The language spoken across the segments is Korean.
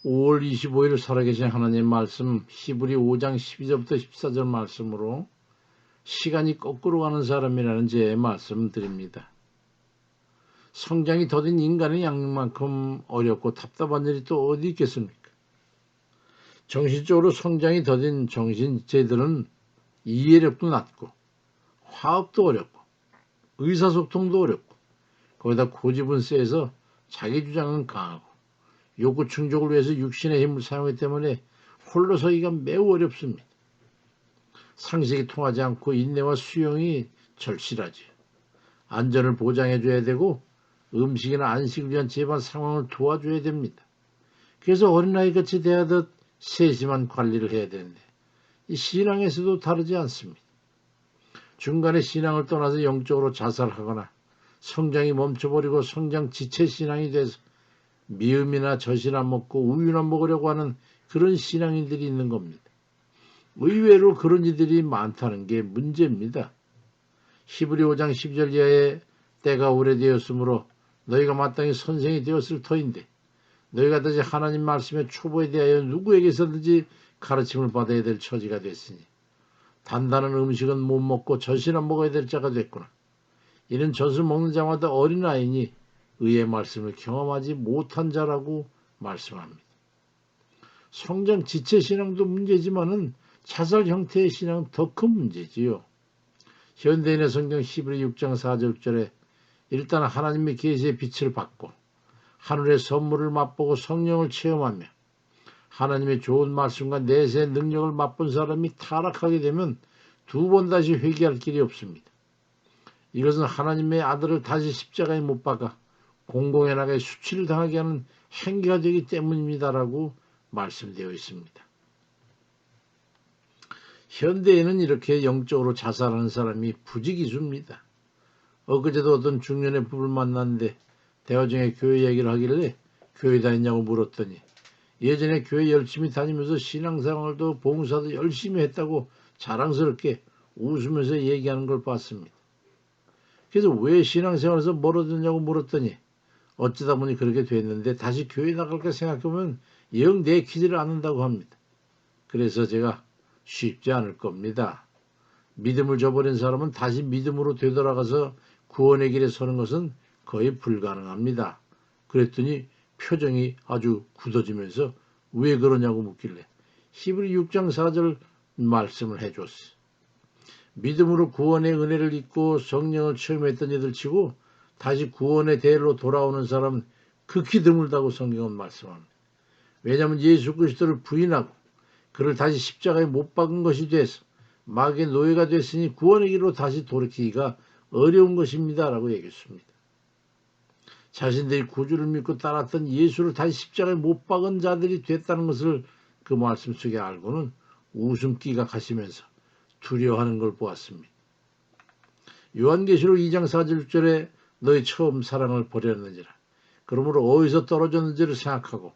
5월 25일 살아계신 하나님 말씀 히브리 5장 12절부터 14절 말씀으로 시간이 거꾸로 가는 사람이라는 제 말씀 드립니다. 성장이 더딘 인간의 양육만큼 어렵고 답답한 일이 또 어디 있겠습니까? 정신적으로 성장이 더딘 정신체들은 이해력도 낮고 화합도 어렵고 의사소통도 어렵고 거기다 고집은 세서 자기 주장은 강하고 욕구 충족을 위해서 육신의 힘을 사용하기 때문에 홀로 서기가 매우 어렵습니다. 상식이 통하지 않고 인내와 수용이 절실하지요. 안전을 보장해줘야 되고 음식이나 안식을 위한 집안 상황을 도와줘야 됩니다. 그래서 어린아이같이 대하듯 세심한 관리를 해야 되는데 이 신앙에서도 다르지 않습니다. 중간에 신앙을 떠나서 영적으로 자살하거나 성장이 멈춰버리고 성장 지체 신앙이 돼서 미음이나 젖이나 먹고 우유나 먹으려고 하는 그런 신앙인들이 있는 겁니다. 의외로 그런 이들이 많다는 게 문제입니다. 히브리 5장 12절 이하에 때가 오래되었으므로 너희가 마땅히 선생이 되었을 터인데 너희가 다시 하나님 말씀의 초보에 대하여 누구에게서든지 가르침을 받아야 될 처지가 됐으니 단단한 음식은 못 먹고 젖이나 먹어야 될 자가 됐구나. 이는 젖을 먹는 자마다 어린아이니 의의 말씀을 경험하지 못한 자라고 말씀합니다. 성장 지체 신앙도 문제지만은 자살 형태의 신앙은 더 큰 문제지요. 현대인의 성경 히브리 6장 4절에 일단 하나님의 계시의 빛을 받고 하늘의 선물을 맛보고 성령을 체험하며 하나님의 좋은 말씀과 내세의 능력을 맛본 사람이 타락하게 되면 두 번 다시 회개할 길이 없습니다. 이것은 하나님의 아들을 다시 십자가에 못 박아 공공의 나라에 수치를 당하게 하는 행위가 되기 때문입니다라고 말씀되어 있습니다. 현대에는 이렇게 영적으로 자살하는 사람이 부지기수입니다. 엊그제도 어떤 중년의 부부를 만났는데 대화 중에 교회 얘기를 하길래 교회 다녔냐고 물었더니 예전에 교회 열심히 다니면서 신앙생활도 봉사도 열심히 했다고 자랑스럽게 웃으면서 얘기하는 걸 봤습니다. 그래서 왜 신앙생활에서 멀어졌냐고 물었더니 어쩌다 보니 그렇게 됐는데 다시 교회 나갈까 생각해보면 영 내키지를 않는다고 합니다. 그래서 제가 쉽지 않을 겁니다. 믿음을 저버린 사람은 다시 믿음으로 되돌아가서 구원의 길에 서는 것은 거의 불가능합니다. 그랬더니 표정이 아주 굳어지면서 왜 그러냐고 묻길래 히브리 6장 4절 말씀을 해줬어요. 믿음으로 구원의 은혜를 잊고 성령을 체험했던 이들 치고 다시 구원의 대열로 돌아오는 사람은 극히 드물다고 성경은 말씀합니다. 왜냐하면 예수 그리스도를 부인하고 그를 다시 십자가에 못 박은 것이 돼서 마귀의 노예가 됐으니 구원의 길로 다시 돌이키기가 어려운 것입니다 라고 얘기했습니다. 자신들이 구주를 믿고 따랐던 예수를 다시 십자가에 못 박은 자들이 됐다는 것을 그 말씀 속에 알고는 웃음기가 가시면서 두려워하는 걸 보았습니다. 요한계시록 2장 4절에 너희 처음 사랑을 버렸느니라. 그러므로 어디서 떨어졌는지를 생각하고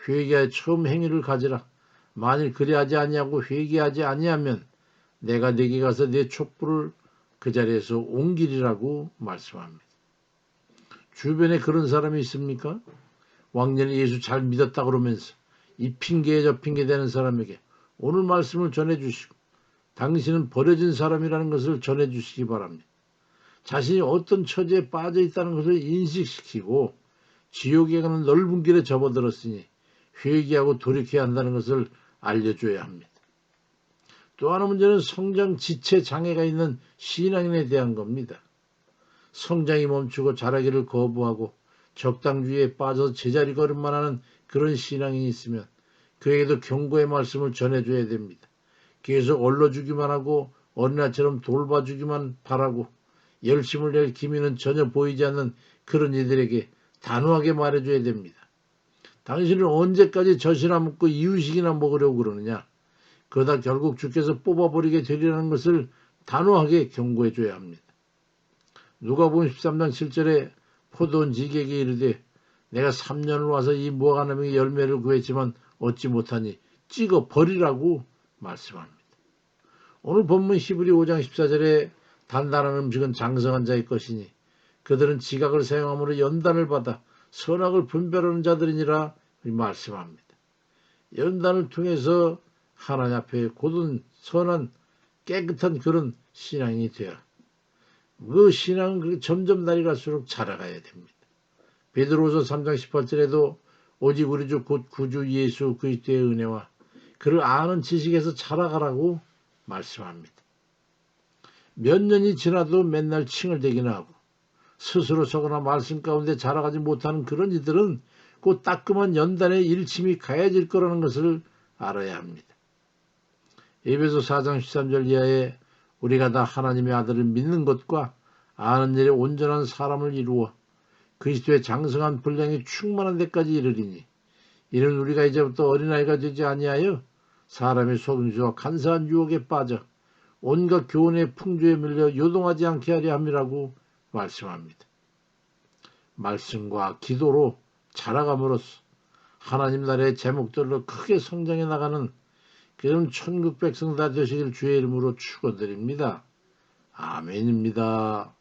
회개하여 처음 행위를 가지라. 만일 그리하지 아니하고 회개하지 아니하면 내가 네게 가서 내 촛불을 그 자리에서 옮기리라고 말씀합니다. 주변에 그런 사람이 있습니까? 왕년에 예수 잘 믿었다 그러면서 이 핑계에 저 핑계 대는 사람에게 오늘 말씀을 전해주시고 당신은 버려진 사람이라는 것을 전해주시기 바랍니다. 자신이 어떤 처지에 빠져 있다는 것을 인식시키고 지옥에 가는 넓은 길에 접어들었으니 회개하고 돌이켜야 한다는 것을 알려줘야 합니다. 또 하나 문제는 성장 지체 장애가 있는 신앙인에 대한 겁니다. 성장이 멈추고 자라기를 거부하고 적당주의에 빠져서 제자리 걸음만 하는 그런 신앙인이 있으면 그에게도 경고의 말씀을 전해줘야 됩니다. 계속 얼러주기만 하고 어린아이처럼 돌봐주기만 바라고 열심을 낼 기미는 전혀 보이지 않는 그런 이들에게 단호하게 말해줘야 됩니다. 당신은 언제까지 젖이나 먹고 이유식이나 먹으려고 그러느냐? 그러다 결국 주께서 뽑아버리게 되리라는 것을 단호하게 경고해줘야 합니다. 누가복음 13장 7절에 포도원 지객에게 이르되 내가 3년을 와서 이 무화과나무의 열매를 구했지만 얻지 못하니 찍어 버리라고 말씀합니다. 오늘 본문 히브리 5장 14절에 단단한 음식은 장성한 자의 것이니 그들은 지각을 사용함으로 연단을 받아 선악을 분별하는 자들이니라 말씀합니다. 연단을 통해서 하나님 앞에 고든 선한 깨끗한 그런 신앙이 되어 그 신앙은 점점 날이 갈수록 자라가야 됩니다. 베드로후서 3장 18절에도 오직 우리 주 곧 구주 예수 그리스도의 은혜와 그를 아는 지식에서 자라가라고 말씀합니다. 몇 년이 지나도 맨날 칭얼대기나 하고 스스로 적거나 말씀 가운데 자라가지 못하는 그런 이들은 그 따끔한 연단의 일침이 가해질 거라는 것을 알아야 합니다. 에베소 4장 13절 이하에 우리가 다 하나님의 아들을 믿는 것과 아는 일에 온전한 사람을 이루어 그리스도의 장성한 분량이 충만한 데까지 이르리니 이는 우리가 이제부터 어린아이가 되지 아니하여 사람의 속임수와 간사한 유혹에 빠져 온갖 교훈의 풍조에 밀려 요동하지 않게 하려 함이라고 말씀합니다. 말씀과 기도로 자라감으로써 하나님 나라의 제목들로 크게 성장해 나가는 그런 천국 백성 다 되시길 주의 이름으로 축원드립니다. 아멘입니다.